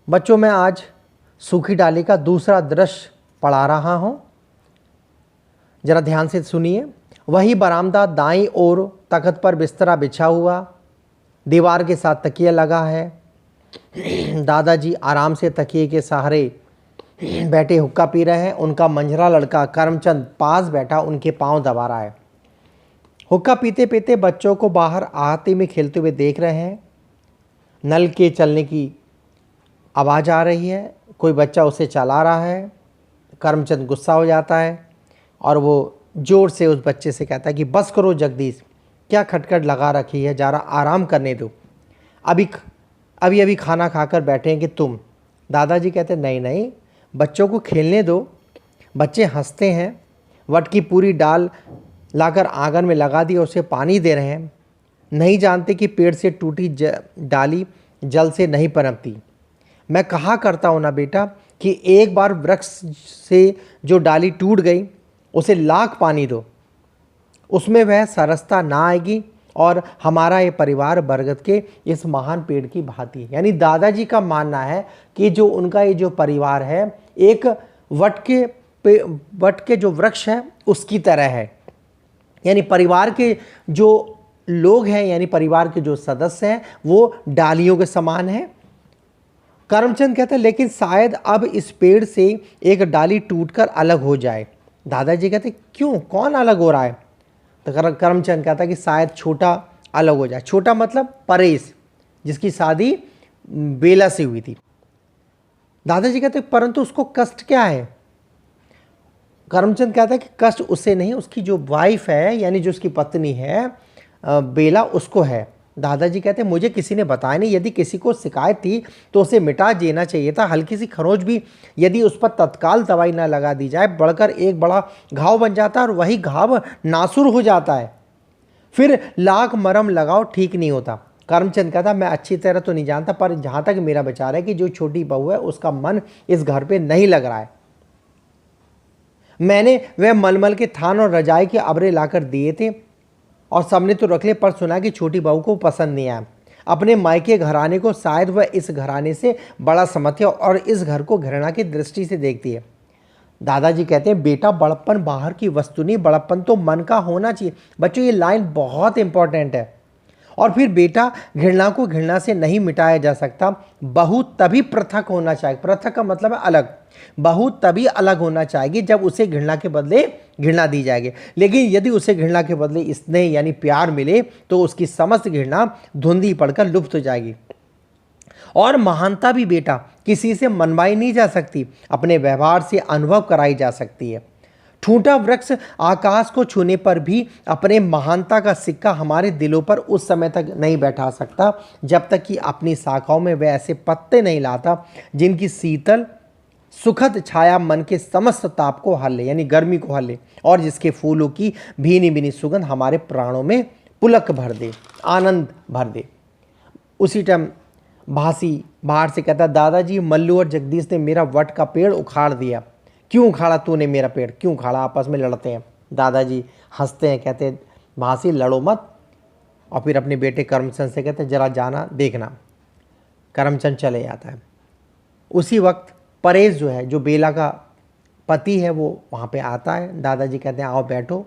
बच्चों, मैं आज सूखी डाली का दूसरा दृश्य पढ़ा रहा हूँ। जरा ध्यान से सुनिए। वही बरामदा, दाईं ओर तख्त पर बिस्तरा बिछा हुआ, दीवार के साथ तकिया लगा है। दादाजी आराम से तकिए के सहारे बैठे हुक्का पी रहे हैं। उनका मंझला लड़का करमचंद पास बैठा उनके पांव दबा रहा है। हुक्का पीते पीते बच्चों को बाहर आहते में खेलते हुए देख रहे हैं। नल के चलने की आवाज़ आ रही है, कोई बच्चा उसे चला रहा है। करमचंद गुस्सा हो जाता है और वो ज़ोर से उस बच्चे से कहता है कि बस करो जगदीश, क्या खटखट लगा रखी है, ज़रा आराम करने दो। अभी अभी खाना खाकर बैठेंगे तुम। दादाजी कहते नहीं नहीं, बच्चों को खेलने दो। बच्चे हंसते हैं। वट की पूरी डाल लाकर आंगन में लगा दी और उसे पानी दे रहे हैं। नहीं जानते कि पेड़ से टूटी डाली जल से नहीं पनपती। मैं कहा करता हूँ ना बेटा कि एक बार वृक्ष से जो डाली टूट गई उसे लाख पानी दो, उसमें वह सरसता ना आएगी। और हमारा ये परिवार बरगद के इस महान पेड़ की भांति। यानी दादाजी का मानना है कि जो उनका ये जो परिवार है एक वट के जो वृक्ष है उसकी तरह है। यानी परिवार के जो लोग हैं, यानी परिवार के जो सदस्य हैं, वो डालियों के समान हैं। करमचंद कहते हैं लेकिन शायद अब इस पेड़ से एक डाली टूटकर अलग हो जाए। दादाजी कहते क्यों, कौन अलग हो रहा है? तो करमचंद कहता है कि शायद छोटा अलग हो जाए। छोटा मतलब परेश, जिसकी शादी बेला से हुई थी। दादाजी कहते परंतु उसको कष्ट क्या है? करमचंद कहता है कि कष्ट उसे नहीं, उसकी जो वाइफ है यानी जो उसकी पत्नी है बेला, उसको है। दादाजी कहते मुझे किसी ने बताया नहीं, यदि किसी को शिकायत थी तो उसे मिटा देना चाहिए था। हल्की सी खरोंच भी यदि उस पर तत्काल दवाई ना लगा दी जाए बढ़कर एक बड़ा घाव बन जाता है और वही घाव नासुर हो जाता है। फिर लाख मरहम लगाओ ठीक नहीं होता। करमचंद कहता मैं अच्छी तरह तो नहीं जानता, पर जहाँ तक मेरा विचार है कि जो छोटी बहू है उसका मन इस घर पर नहीं लग रहा है। मैंने वह मलमल के थान और रजाई के अबरे लाकर दिए थे और सबने तो रख ले, पर सुना कि छोटी बहू को पसंद नहीं आया। अपने मायके घराने को शायद वह इस घराने से बड़ा समझती है और इस घर को घृणा की दृष्टि से देखती है। दादाजी कहते हैं बेटा, बड़प्पन बाहर की वस्तु नहीं, बड़प्पन तो मन का होना चाहिए। बच्चों, ये लाइन बहुत इंपॉर्टेंट है। और फिर बेटा, घृणा को घृणा से नहीं मिटाया जा सकता। बहू तभी पृथक होना चाहिए। पृथक का मतलब है अलग। बहू तभी अलग होना चाहिए जब उसे घृणा के बदले घृणा दी जाएगी। लेकिन यदि उसे घृणा के बदले स्नेह यानी प्यार मिले तो उसकी समस्त घृणा धुंधली पड़कर लुप्त हो जाएगी। और महानता भी बेटा किसी से मनवाई नहीं जा सकती, अपने व्यवहार से अनुभव कराई जा सकती है। ठूंठा वृक्ष आकाश को छूने पर भी अपने महानता का सिक्का हमारे दिलों पर उस समय तक नहीं बैठा सकता जब तक कि अपनी शाखाओं में वह ऐसे पत्ते नहीं लाता जिनकी शीतल सुखद छाया मन के समस्त ताप को हर ले, यानी गर्मी को हर ले, और जिसके फूलों की भीनी भीनी सुगंध हमारे प्राणों में पुलक भर दे, आनंद भर दे। उसी टाइम भासी बाहर से कहता दादाजी, मल्लू और जगदीश ने मेरा वट का पेड़ उखाड़ दिया। क्यों उखाड़ा तूने मेरा पेड़, क्यों उखाड़ा? आपस में लड़ते हैं। दादाजी हंसते हैं, कहते भासी लड़ो मत। और फिर अपने बेटे करमचंद से कहते जरा जाना देखना। करमचंद चले जाता है। उसी वक्त परेश जो है, जो बेला का पति है, वो वहाँ पे आता है। दादाजी कहते हैं आओ बैठो।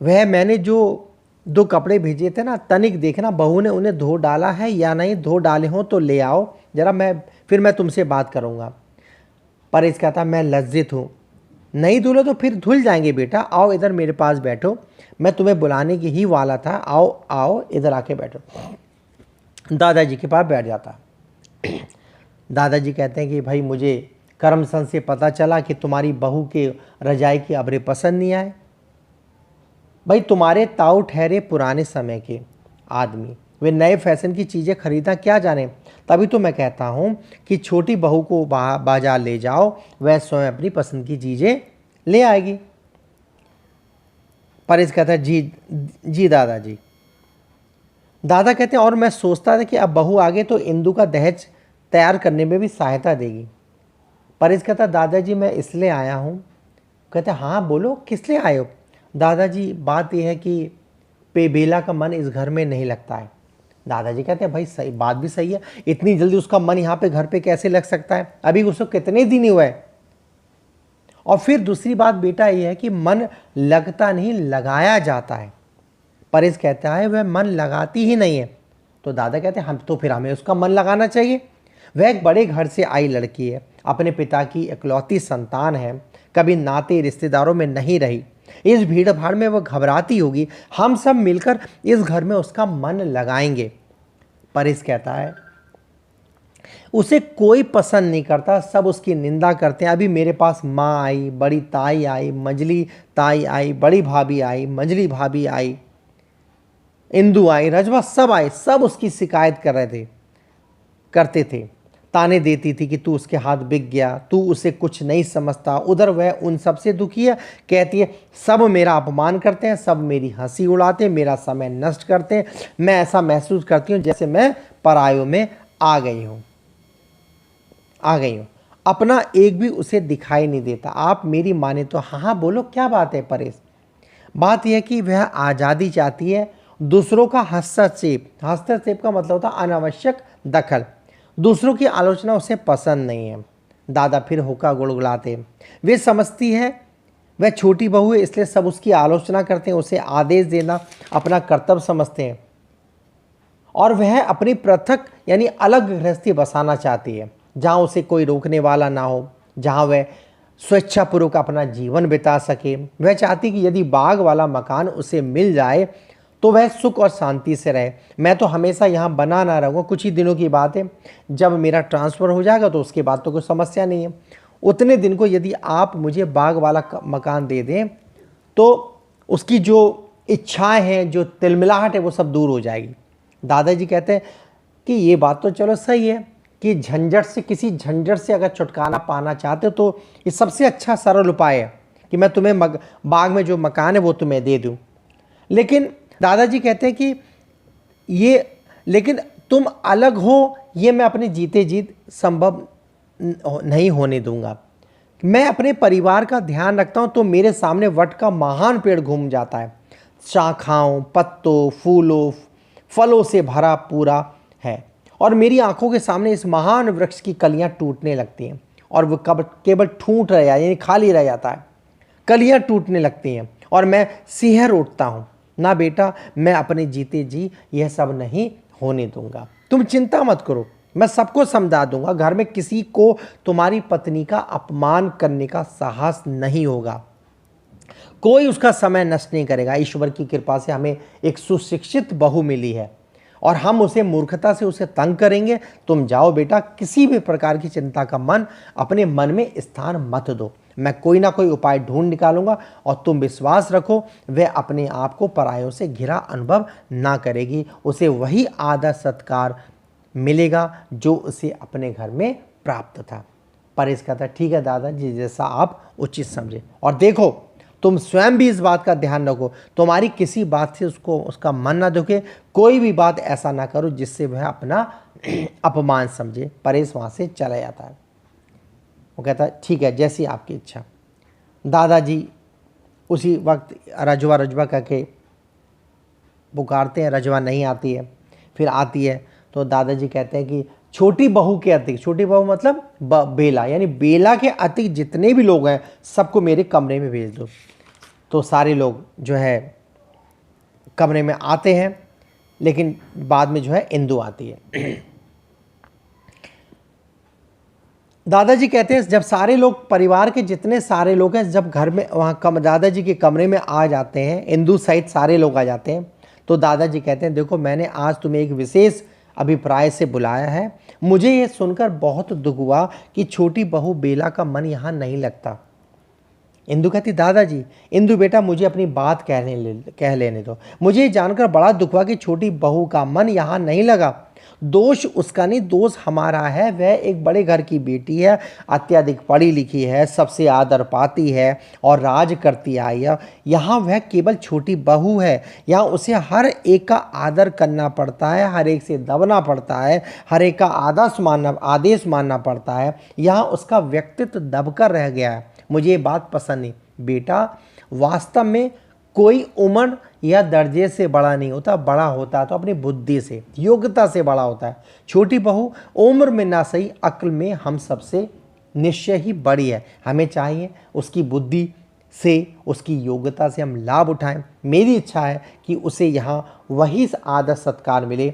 वह मैंने जो 2 कपड़े भेजे थे ना, तनिक देखना बहू ने उन्हें धो डाला है या नहीं। धो डाले हों तो ले आओ जरा, मैं तुमसे बात करूँगा। परेश कहता मैं लज्जित हूँ। नहीं धुले तो फिर धुल जाएंगे बेटा, आओ इधर मेरे पास बैठो, मैं तुम्हें बुलाने की ही वाला था। आओ आओ इधर आके बैठो। दादाजी के पास बैठ जाता। दादाजी कहते हैं कि भाई, मुझे करमचंद से पता चला कि तुम्हारी बहू के रजाई के अबरे पसंद नहीं आए। भाई, तुम्हारे ताऊ ठहरे पुराने समय के आदमी, वे नए फैशन की चीज़ें खरीदना क्या जाने। तभी तो मैं कहता हूँ कि छोटी बहू को बाजार ले जाओ, वह स्वयं अपनी पसंद की चीज़ें ले आएगी। परेश कहता है जी जी दादाजी। दादा कहते हैं और मैं सोचता था कि अब बहू आगे तो इंदु का दहेज तैयार करने में भी सहायता देगी। परेश कहता दादाजी मैं इसलिए आया हूँ। कहते हाँ बोलो, किस लिए आए हो? दादाजी बात यह है कि बेला का मन इस घर में नहीं लगता है। दादाजी कहते हैं भाई सही बात भी सही है, इतनी जल्दी उसका मन यहाँ पे घर पे कैसे लग सकता है, अभी उसको कितने दिन ही हुए हैं। और फिर दूसरी बात बेटा ये है कि मन लगता नहीं, लगाया जाता है। परेश कहता है वह मन लगाती ही नहीं है। तो दादा कहते हैं हम तो फिर हमें उसका मन लगाना चाहिए। वह एक बड़े घर से आई लड़की है, अपने पिता की इकलौती संतान है, कभी नाते रिश्तेदारों में नहीं रही। इस भीड़ भाड़ में वह घबराती होगी, हम सब मिलकर इस घर में उसका मन लगाएंगे। परेश कहता है उसे कोई पसंद नहीं करता, सब उसकी निंदा करते हैं। अभी मेरे पास माँ आई, बड़ी ताई आई, मंजली ताई आई, बड़ी भाभी आई, मंजली भाभी आई, इंदु आई, रजवा, सब आए, सब उसकी शिकायत करते थे, ताने देती थी कि तू उसके हाथ बिक गया, तू उसे कुछ नहीं समझता। उधर वह उन सब से दुखी है, कहती है सब मेरा अपमान करते हैं, सब मेरी हंसी उड़ाते हैं, मेरा समय नष्ट करते हैं। मैं ऐसा महसूस करती हूँ जैसे मैं परायों में आ गई हूँ। अपना एक भी उसे दिखाई नहीं देता। आप मेरी माने तो हाँ हाँ बोलो, क्या बात है परेश? बात यह कि वह आज़ादी चाहती है, दूसरों का हस्तक्षेप का मतलब होता है अनावश्यक दखल। दूसरों की आलोचना उसे पसंद नहीं है। दादा फिर होका गुड़गुड़ाते। वे समझती है वह छोटी बहू है, इसलिए सब उसकी आलोचना करते हैं, उसे आदेश देना अपना कर्तव्य समझते हैं। और वह अपनी पृथक यानी अलग गृहस्थी बसाना चाहती है, जहाँ उसे कोई रोकने वाला ना हो, जहाँ वह स्वेच्छापूर्वक अपना जीवन बिता सके। वह चाहती कि यदि बाग वाला मकान उसे मिल जाए तो वह सुख और शांति से रहे। मैं तो हमेशा यहाँ बना ना रहूँगा, कुछ ही दिनों की बात है, जब मेरा ट्रांसफ़र हो जाएगा तो उसके बाद तो कोई समस्या नहीं है। उतने दिन को यदि आप मुझे बाग वाला मकान दे दें तो उसकी जो इच्छाएं हैं, जो तिलमिलाहट है, वो सब दूर हो जाएगी। दादाजी कहते हैं कि ये बात तो चलो सही है कि किसी झंझट से अगर छुटकारा पाना चाहते हो तो ये सबसे अच्छा सरल उपाय है कि मैं तुम्हें बाग में जो मकान है वो तुम्हें दे दूँ। लेकिन दादाजी कहते हैं कि लेकिन तुम अलग हो, ये मैं अपने जीते जीत संभव नहीं होने दूंगा। मैं अपने परिवार का ध्यान रखता हूं तो मेरे सामने वट का महान पेड़ घूम जाता है, शाखाओं, पत्तों, फूलों, फलों से भरा पूरा है, और मेरी आंखों के सामने इस महान वृक्ष की कलियां टूटने लगती हैं और वो केवल ठूंठ रह यानी खाली रह जाता है। कलियां टूटने लगती हैं और मैं सिहर उठता हूँ। ना बेटा, मैं अपने जीते जी यह सब नहीं होने दूंगा। तुम चिंता मत करो, मैं सबको समझा दूंगा। घर में किसी को तुम्हारी पत्नी का अपमान करने का साहस नहीं होगा, कोई उसका समय नष्ट नहीं करेगा। ईश्वर की कृपा से हमें एक सुशिक्षित बहू मिली है और हम उसे मूर्खता से उसे तंग करेंगे। तुम जाओ बेटा, किसी भी प्रकार की चिंता का अपने मन में स्थान मत दो। मैं कोई ना कोई उपाय ढूंढ निकालूंगा और तुम विश्वास रखो, वह अपने आप को परायों से घिरा अनुभव ना करेगी। उसे वही आदर सत्कार मिलेगा जो उसे अपने घर में प्राप्त था। परेश कहता ठीक है दादाजी, जैसा आप उचित समझे। और देखो, तुम स्वयं भी इस बात का ध्यान रखो, तुम्हारी किसी बात से उसका मन ना दुखे। कोई भी बात ऐसा ना करो जिससे वह अपना अपमान समझे। परेश वहाँ से चला जाता है। वो कहता है ठीक है, जैसी आपकी इच्छा। दादाजी उसी वक्त रजवा रजवा करके पुकारते हैं, रजवा नहीं आती है। फिर आती है तो दादाजी कहते हैं कि छोटी बहू के अतिक, छोटी बहू मतलब बेला, यानी बेला के अतिक जितने भी लोग हैं सबको मेरे कमरे में भेज दो। तो सारे लोग जो है कमरे में आते हैं, लेकिन बाद में जो है इंदु आती है। दादाजी कहते हैं जब सारे लोग, परिवार के जितने सारे लोग हैं, जब घर में वहाँ दादाजी के कमरे में आ जाते हैं, इंदु सहित सारे लोग आ जाते हैं, तो दादाजी कहते हैं देखो, मैंने आज तुम्हें एक विशेष अभिप्राय से बुलाया है। मुझे ये सुनकर बहुत दुख हुआ कि छोटी बहू बेला का मन यहाँ नहीं लगता। इंदु कहती दादाजी, इंदु बेटा मुझे अपनी बात कह लेने दो। मुझे जानकर बड़ा दुख हुआ कि छोटी बहू का मन यहाँ नहीं लगा। दोष उसका नहीं, दोष हमारा है। वह एक बड़े घर की बेटी है, अत्यधिक पढ़ी लिखी है, सबसे आदर पाती है और राज करती आई है। यहाँ वह केवल छोटी बहू है, यहाँ उसे हर एक का आदर करना पड़ता है, हर एक से दबना पड़ता है, हर एक का आदेश मानना पड़ता है। यहाँ उसका व्यक्तित्व दबकर रह गया है। मुझे ये बात पसंद नहीं। बेटा, वास्तव में कोई उम्र या दर्जे से बड़ा नहीं होता, बड़ा होता है तो अपनी बुद्धि से, योग्यता से बड़ा होता है। छोटी बहू उम्र में ना सही, अक्ल में हम सबसे निश्चय ही बड़ी है। हमें चाहिए उसकी बुद्धि से, उसकी योग्यता से हम लाभ उठाएं। मेरी इच्छा है कि उसे यहाँ वही आदर सत्कार मिले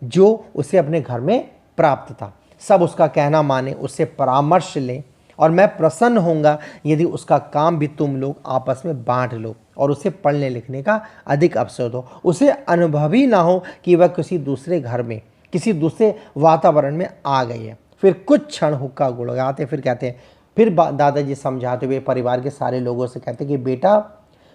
जो उसे अपने घर में प्राप्त था। सब उसका कहना माने, उससे परामर्श लें, और मैं प्रसन्न होऊंगा यदि उसका काम भी तुम लोग आपस में बांट लो और उसे पढ़ने लिखने का अधिक अवसर दो। उसे अनुभव ही ना हो कि वह किसी दूसरे घर में, किसी दूसरे वातावरण में आ गई है। फिर कुछ क्षण हुक्का गुड़गाते फिर कहते हैं, फिर दादाजी समझाते हुए परिवार के सारे लोगों से कहते हैं कि बेटा,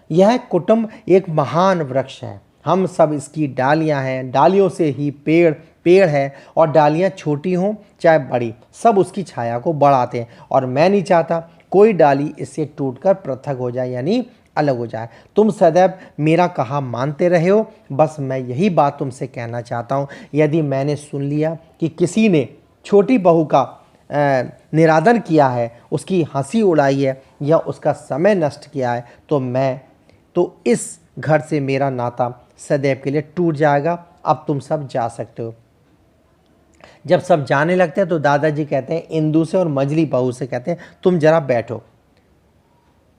यह कुटुंब एक महान वृक्ष है। हम सब इसकी डालियां हैं, डालियों से ही पेड़ है, और डालियां छोटी हों चाहे बड़ी, सब उसकी छाया को बढ़ाते हैं। और मैं नहीं चाहता कोई डाली इससे टूटकर पृथक हो जाए, यानी अलग हो जाए। तुम सदैव मेरा कहा मानते रहे हो, बस मैं यही बात तुमसे कहना चाहता हूँ। यदि मैंने सुन लिया कि किसी ने छोटी बहू का निरादर किया है, उसकी हंसी उड़ाई है या उसका समय नष्ट किया है, तो इस घर से मेरा नाता सदैव के लिए टूट जाएगा। अब तुम सब जा सकते हो। जब सब जाने लगते हैं तो दादाजी कहते हैं इंदू से और मंझली बहू से, कहते हैं तुम जरा बैठो।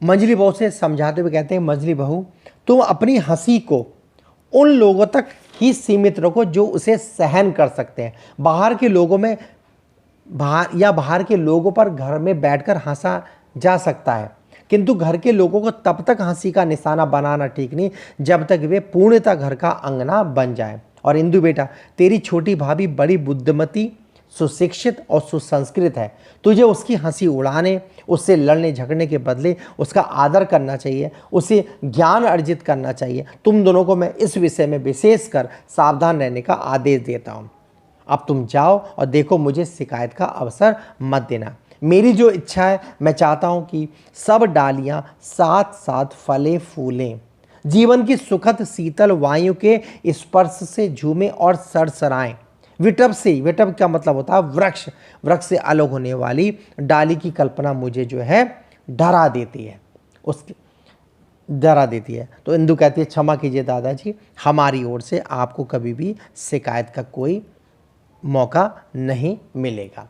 मंझली बहू से समझाते हुए कहते हैं, मंझली बहू, तुम अपनी हंसी को उन लोगों तक ही सीमित रखो जो उसे सहन कर सकते हैं। बाहर के लोगों पर घर में बैठकर हंसा जा सकता है, किंतु घर के लोगों को तब तक हंसी का निशाना बनाना ठीक नहीं जब तक वे पूर्णतः घर का अंगना बन जाए। और इंदु बेटा, तेरी छोटी भाभी बड़ी बुद्धिमती, सुशिक्षित और सुसंस्कृत है। तुझे उसकी हंसी उड़ाने, उससे लड़ने झगड़ने के बदले उसका आदर करना चाहिए, उसे ज्ञान अर्जित करना चाहिए। तुम दोनों को मैं इस विषय में विशेषकर सावधान रहने का आदेश देता हूँ। अब तुम जाओ और देखो, मुझे शिकायत का अवसर मत देना। मेरी जो इच्छा है, मैं चाहता हूँ कि सब डालियाँ साथ साथ फले फूलें, जीवन की सुखद शीतल वायु के स्पर्श से झूमें और सरसराएं। विटप क्या मतलब होता है? वृक्ष से अलग होने वाली डाली की कल्पना मुझे जो है डरा देती है। तो इंदु कहती है, क्षमा कीजिए दादाजी, हमारी ओर से आपको कभी भी शिकायत का कोई मौका नहीं मिलेगा।